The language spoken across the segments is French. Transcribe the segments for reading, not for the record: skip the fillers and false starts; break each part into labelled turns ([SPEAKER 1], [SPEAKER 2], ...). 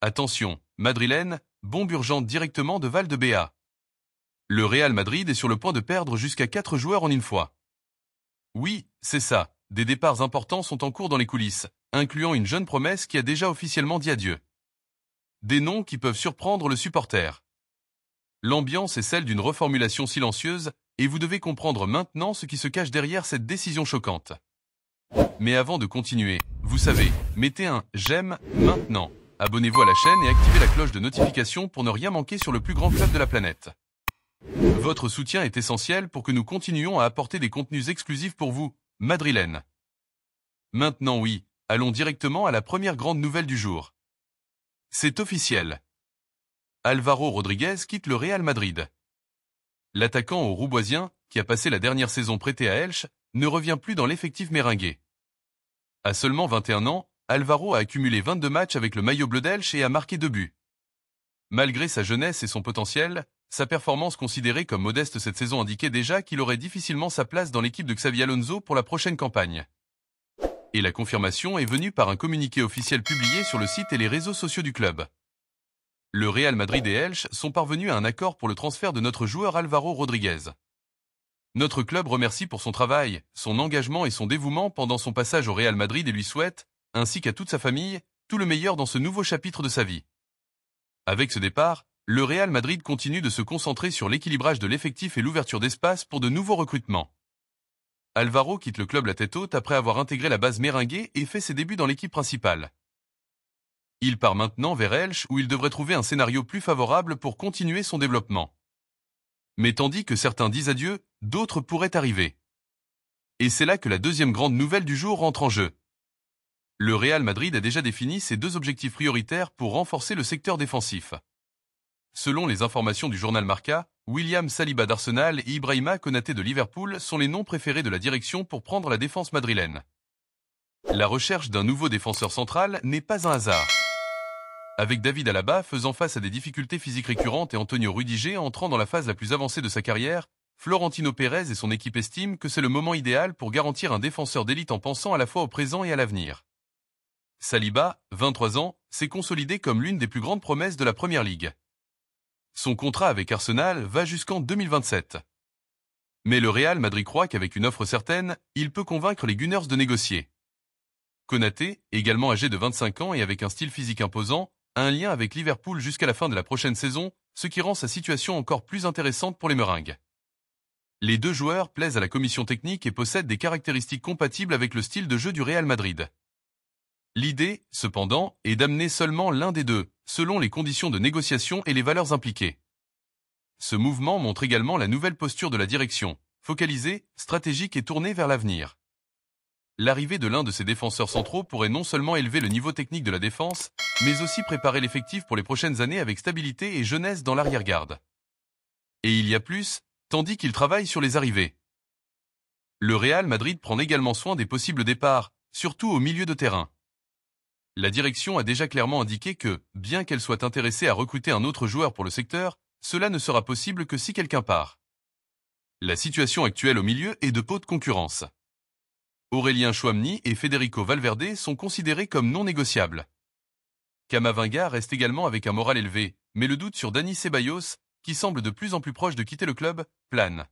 [SPEAKER 1] Attention, madrilène, bombe urgente directement de Valdebea. Le Real Madrid est sur le point de perdre jusqu'à 4 joueurs en une fois. Oui, c'est ça, des départs importants sont en cours dans les coulisses, incluant une jeune promesse qui a déjà officiellement dit adieu. Des noms qui peuvent surprendre le supporter. L'ambiance est celle d'une reformulation silencieuse, et vous devez comprendre maintenant ce qui se cache derrière cette décision choquante. Mais avant de continuer, vous savez, mettez un « j'aime » maintenant. Abonnez-vous à la chaîne et activez la cloche de notification pour ne rien manquer sur le plus grand club de la planète. Votre soutien est essentiel pour que nous continuions à apporter des contenus exclusifs pour vous, madrilènes. Maintenant oui, allons directement à la première grande nouvelle du jour. C'est officiel. Álvaro Rodríguez quitte le Real Madrid. L'attaquant au Rouboisien, qui a passé la dernière saison prêté à Elche, ne revient plus dans l'effectif méringué. À seulement 21 ans, Álvaro a accumulé 22 matchs avec le maillot bleu d'Elche et a marqué 2 buts. Malgré sa jeunesse et son potentiel, sa performance considérée comme modeste cette saison indiquait déjà qu'il aurait difficilement sa place dans l'équipe de Xabi Alonso pour la prochaine campagne. Et la confirmation est venue par un communiqué officiel publié sur le site et les réseaux sociaux du club. Le Real Madrid et Elche sont parvenus à un accord pour le transfert de notre joueur Álvaro Rodríguez. Notre club remercie pour son travail, son engagement et son dévouement pendant son passage au Real Madrid et lui souhaite, ainsi qu'à toute sa famille, tout le meilleur dans ce nouveau chapitre de sa vie. Avec ce départ, le Real Madrid continue de se concentrer sur l'équilibrage de l'effectif et l'ouverture d'espace pour de nouveaux recrutements. Álvaro quitte le club la tête haute après avoir intégré la base méringuée et fait ses débuts dans l'équipe principale. Il part maintenant vers Elche où il devrait trouver un scénario plus favorable pour continuer son développement. Mais tandis que certains disent adieu, d'autres pourraient arriver. Et c'est là que la deuxième grande nouvelle du jour rentre en jeu. Le Real Madrid a déjà défini ses 2 objectifs prioritaires pour renforcer le secteur défensif. Selon les informations du journal Marca, William Saliba d'Arsenal et Ibrahima Konaté de Liverpool sont les noms préférés de la direction pour prendre la défense madrilène. La recherche d'un nouveau défenseur central n'est pas un hasard. Avec David Alaba faisant face à des difficultés physiques récurrentes et Antonio Rudiger entrant dans la phase la plus avancée de sa carrière, Florentino Pérez et son équipe estiment que c'est le moment idéal pour garantir un défenseur d'élite en pensant à la fois au présent et à l'avenir. Saliba, 23 ans, s'est consolidé comme l'une des plus grandes promesses de la Première Ligue. Son contrat avec Arsenal va jusqu'en 2027. Mais le Real Madrid croit qu'avec une offre certaine, il peut convaincre les Gunners de négocier. Konaté, également âgé de 25 ans et avec un style physique imposant, a un lien avec Liverpool jusqu'à la fin de la prochaine saison, ce qui rend sa situation encore plus intéressante pour les Meringues. Les 2 joueurs plaisent à la commission technique et possèdent des caractéristiques compatibles avec le style de jeu du Real Madrid. L'idée, cependant, est d'amener seulement l'un des 2, selon les conditions de négociation et les valeurs impliquées. Ce mouvement montre également la nouvelle posture de la direction, focalisée, stratégique et tournée vers l'avenir. L'arrivée de l'un de ces défenseurs centraux pourrait non seulement élever le niveau technique de la défense, mais aussi préparer l'effectif pour les prochaines années avec stabilité et jeunesse dans l'arrière-garde. Et il y a plus, tandis qu'il travaille sur les arrivées. Le Real Madrid prend également soin des possibles départs, surtout au milieu de terrain. La direction a déjà clairement indiqué que, bien qu'elle soit intéressée à recruter un autre joueur pour le secteur, cela ne sera possible que si quelqu'un part. La situation actuelle au milieu est de haute concurrence. Aurélien Chouameni et Federico Valverde sont considérés comme non négociables. Camavinga reste également avec un moral élevé, mais le doute sur Dani Ceballos, qui semble de plus en plus proche de quitter le club, plane.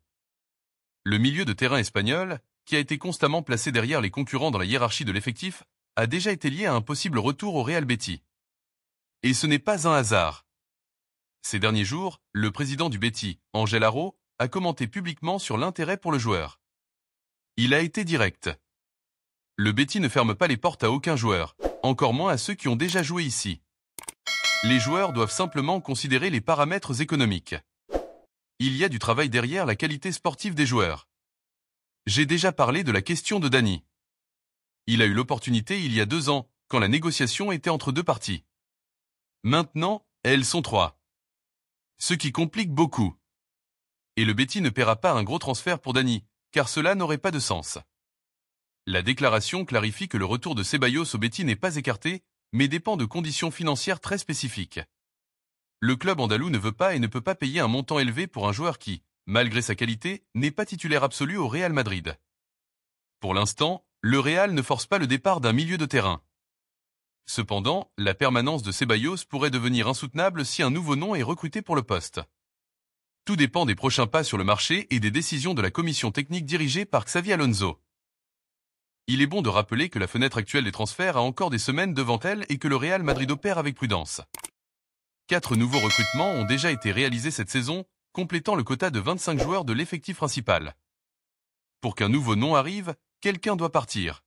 [SPEAKER 1] Le milieu de terrain espagnol, qui a été constamment placé derrière les concurrents dans la hiérarchie de l'effectif, a déjà été lié à un possible retour au Real Betis. Et ce n'est pas un hasard. Ces derniers jours, le président du Betis, Ángel Haro, a commenté publiquement sur l'intérêt pour le joueur. Il a été direct. Le Betis ne ferme pas les portes à aucun joueur, encore moins à ceux qui ont déjà joué ici. Les joueurs doivent simplement considérer les paramètres économiques. Il y a du travail derrière la qualité sportive des joueurs. J'ai déjà parlé de la question de Dani. Il a eu l'opportunité il y a 2 ans, quand la négociation était entre 2 parties. Maintenant, elles sont 3. Ce qui complique beaucoup. Et le Betis ne paiera pas un gros transfert pour Dani, car cela n'aurait pas de sens. La déclaration clarifie que le retour de Ceballos au Betis n'est pas écarté, mais dépend de conditions financières très spécifiques. Le club andalou ne veut pas et ne peut pas payer un montant élevé pour un joueur qui, malgré sa qualité, n'est pas titulaire absolu au Real Madrid. Pour l'instant, le Real ne force pas le départ d'un milieu de terrain. Cependant, la permanence de Ceballos pourrait devenir insoutenable si un nouveau nom est recruté pour le poste. Tout dépend des prochains pas sur le marché et des décisions de la commission technique dirigée par Xavi Alonso. Il est bon de rappeler que la fenêtre actuelle des transferts a encore des semaines devant elle et que le Real Madrid opère avec prudence. 4 nouveaux recrutements ont déjà été réalisés cette saison, complétant le quota de 25 joueurs de l'effectif principal. Pour qu'un nouveau nom arrive, quelqu'un doit partir.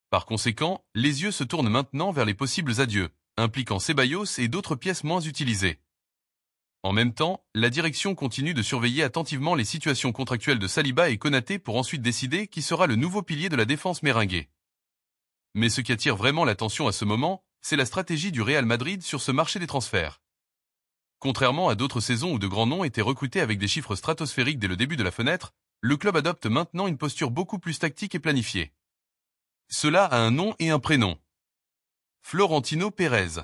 [SPEAKER 1] Par conséquent, les yeux se tournent maintenant vers les possibles adieux, impliquant Ceballos et d'autres pièces moins utilisées. En même temps, la direction continue de surveiller attentivement les situations contractuelles de Saliba et Konaté pour ensuite décider qui sera le nouveau pilier de la défense merengue. Mais ce qui attire vraiment l'attention à ce moment, c'est la stratégie du Real Madrid sur ce marché des transferts. Contrairement à d'autres saisons où de grands noms étaient recrutés avec des chiffres stratosphériques dès le début de la fenêtre, le club adopte maintenant une posture beaucoup plus tactique et planifiée. Cela a un nom et un prénom. Florentino Pérez.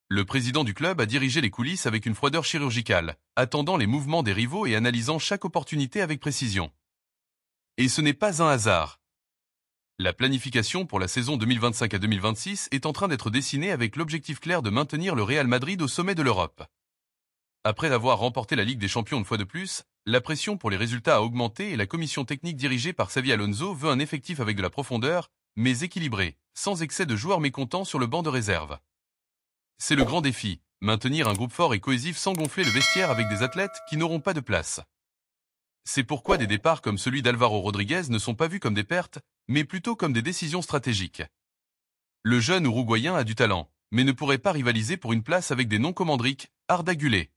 [SPEAKER 1] Le président du club a dirigé les coulisses avec une froideur chirurgicale, attendant les mouvements des rivaux et analysant chaque opportunité avec précision. Et ce n'est pas un hasard. La planification pour la saison 2025 à 2026 est en train d'être dessinée avec l'objectif clair de maintenir le Real Madrid au sommet de l'Europe. Après avoir remporté la Ligue des Champions une fois de plus, la pression pour les résultats a augmenté et la commission technique dirigée par Xavi Alonso veut un effectif avec de la profondeur, mais équilibré, sans excès de joueurs mécontents sur le banc de réserve. C'est le grand défi, maintenir un groupe fort et cohésif sans gonfler le vestiaire avec des athlètes qui n'auront pas de place. C'est pourquoi des départs comme celui d'Alvaro Rodriguez ne sont pas vus comme des pertes, mais plutôt comme des décisions stratégiques. Le jeune Uruguayen a du talent, mais ne pourrait pas rivaliser pour une place avec des noms comme Endrick, Arda Güler.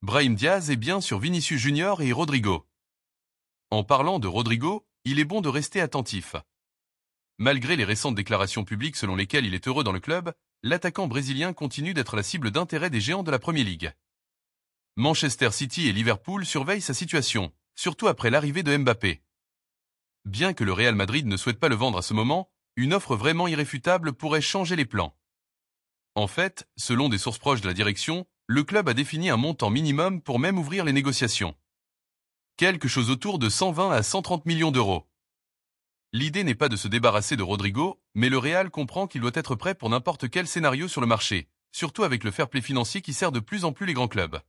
[SPEAKER 1] Brahim Diaz est bien sur Vinicius Junior et Rodrigo. En parlant de Rodrigo, il est bon de rester attentif. Malgré les récentes déclarations publiques selon lesquelles il est heureux dans le club, l'attaquant brésilien continue d'être la cible d'intérêt des géants de la Premier League. Manchester City et Liverpool surveillent sa situation, surtout après l'arrivée de Mbappé. Bien que le Real Madrid ne souhaite pas le vendre à ce moment, une offre vraiment irréfutable pourrait changer les plans. En fait, selon des sources proches de la direction, le club a défini un montant minimum pour même ouvrir les négociations. Quelque chose autour de 120 à 130 millions d'euros. L'idée n'est pas de se débarrasser de Rodrigo, mais le Real comprend qu'il doit être prêt pour n'importe quel scénario sur le marché, surtout avec le fair-play financier qui sert de plus en plus les grands clubs.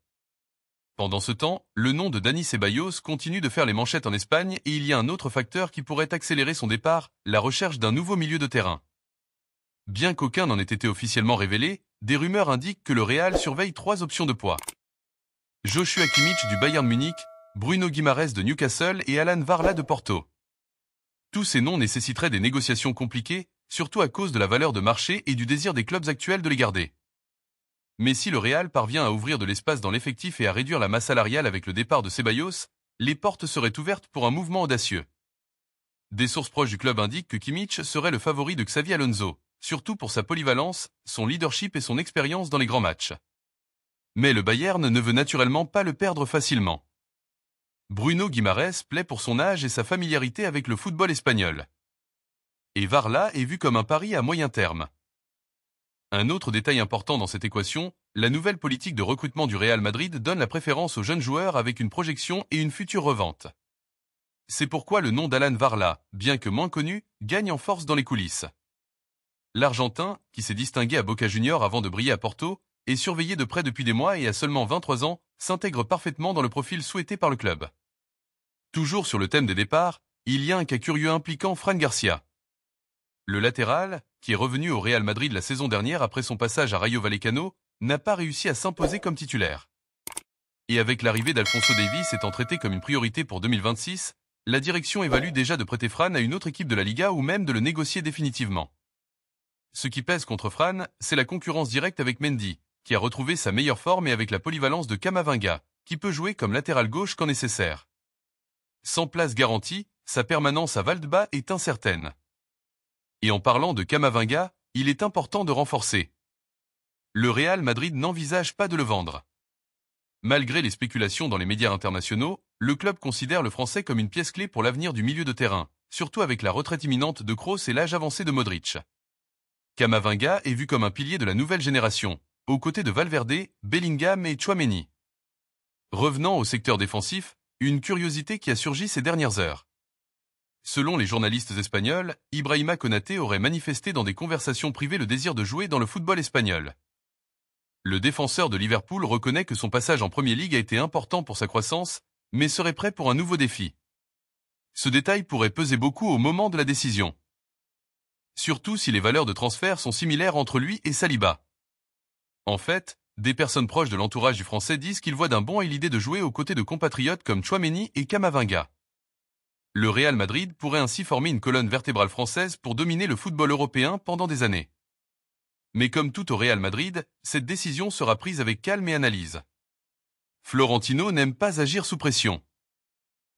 [SPEAKER 1] Pendant ce temps, le nom de Dani Ceballos continue de faire les manchettes en Espagne et il y a un autre facteur qui pourrait accélérer son départ, la recherche d'un nouveau milieu de terrain. Bien qu'aucun n'en ait été officiellement révélé, des rumeurs indiquent que le Real surveille 3 options de poids. Joshua Kimmich du Bayern Munich, Bruno Guimaraes de Newcastle et Alan Varla de Porto. Tous ces noms nécessiteraient des négociations compliquées, surtout à cause de la valeur de marché et du désir des clubs actuels de les garder. Mais si le Real parvient à ouvrir de l'espace dans l'effectif et à réduire la masse salariale avec le départ de Ceballos, les portes seraient ouvertes pour un mouvement audacieux. Des sources proches du club indiquent que Kimmich serait le favori de Xavi Alonso, surtout pour sa polyvalence, son leadership et son expérience dans les grands matchs. Mais le Bayern ne veut naturellement pas le perdre facilement. Bruno Guimaraes plaît pour son âge et sa familiarité avec le football espagnol. Et Varla est vu comme un pari à moyen terme. Un autre détail important dans cette équation, la nouvelle politique de recrutement du Real Madrid donne la préférence aux jeunes joueurs avec une projection et une future revente. C'est pourquoi le nom d'Alan Varla, bien que moins connu, gagne en force dans les coulisses. L'Argentin, qui s'est distingué à Boca Juniors avant de briller à Porto, est surveillé de près depuis des mois et à seulement 23 ans, s'intègre parfaitement dans le profil souhaité par le club. Toujours sur le thème des départs, il y a un cas curieux impliquant Fran Garcia. Le latéral, qui est revenu au Real Madrid la saison dernière après son passage à Rayo Vallecano, n'a pas réussi à s'imposer comme titulaire. Et avec l'arrivée d'Alphonso Davies étant traité comme une priorité pour 2026, la direction évalue déjà de prêter Fran à une autre équipe de la Liga ou même de le négocier définitivement. Ce qui pèse contre Fran, c'est la concurrence directe avec Mendy, qui a retrouvé sa meilleure forme et avec la polyvalence de Camavinga, qui peut jouer comme latéral gauche quand nécessaire. Sans place garantie, sa permanence à Valdebebas est incertaine. Et en parlant de Camavinga, il est important de renforcer. Le Real Madrid n'envisage pas de le vendre. Malgré les spéculations dans les médias internationaux, le club considère le Français comme une pièce clé pour l'avenir du milieu de terrain, surtout avec la retraite imminente de Kroos et l'âge avancé de Modric. Camavinga est vu comme un pilier de la nouvelle génération, aux côtés de Valverde, Bellingham et Tchouaméni. Revenant au secteur défensif, une curiosité qui a surgi ces dernières heures. Selon les journalistes espagnols, Ibrahima Konaté aurait manifesté dans des conversations privées le désir de jouer dans le football espagnol. Le défenseur de Liverpool reconnaît que son passage en Premier League a été important pour sa croissance, mais serait prêt pour un nouveau défi. Ce détail pourrait peser beaucoup au moment de la décision. Surtout si les valeurs de transfert sont similaires entre lui et Saliba. En fait, des personnes proches de l'entourage du Français disent qu'il voit d'un bon œil l'idée de jouer aux côtés de compatriotes comme Tchouaméni et Camavinga. Le Real Madrid pourrait ainsi former une colonne vertébrale française pour dominer le football européen pendant des années. Mais comme tout au Real Madrid, cette décision sera prise avec calme et analyse. Florentino n'aime pas agir sous pression.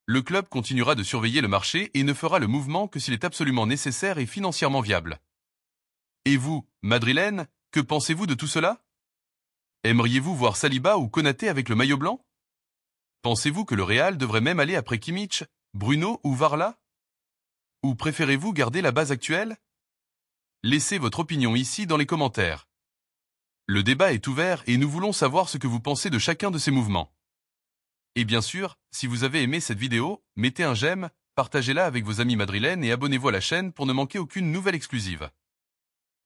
[SPEAKER 1] Le club continuera de surveiller le marché et ne fera le mouvement que s'il est absolument nécessaire et financièrement viable. Et vous, madrilène, que pensez-vous de tout cela? Aimeriez-vous voir Saliba ou Konaté avec le maillot blanc? Pensez-vous que le Real devrait même aller après Kimmich, Bruno ou Varla? Ou préférez-vous garder la base actuelle? Laissez votre opinion ici dans les commentaires. Le débat est ouvert et nous voulons savoir ce que vous pensez de chacun de ces mouvements. Et bien sûr, si vous avez aimé cette vidéo, mettez un j'aime, partagez-la avec vos amis madrilènes et abonnez-vous à la chaîne pour ne manquer aucune nouvelle exclusive.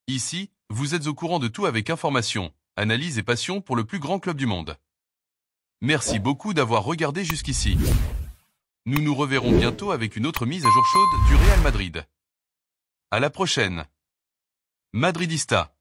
[SPEAKER 1] Ici, vous êtes au courant de tout avec information, analyse et passion pour le plus grand club du monde. Merci beaucoup d'avoir regardé jusqu'ici. Nous nous reverrons bientôt avec une autre mise à jour chaude du Real Madrid. À la prochaine. Madridista.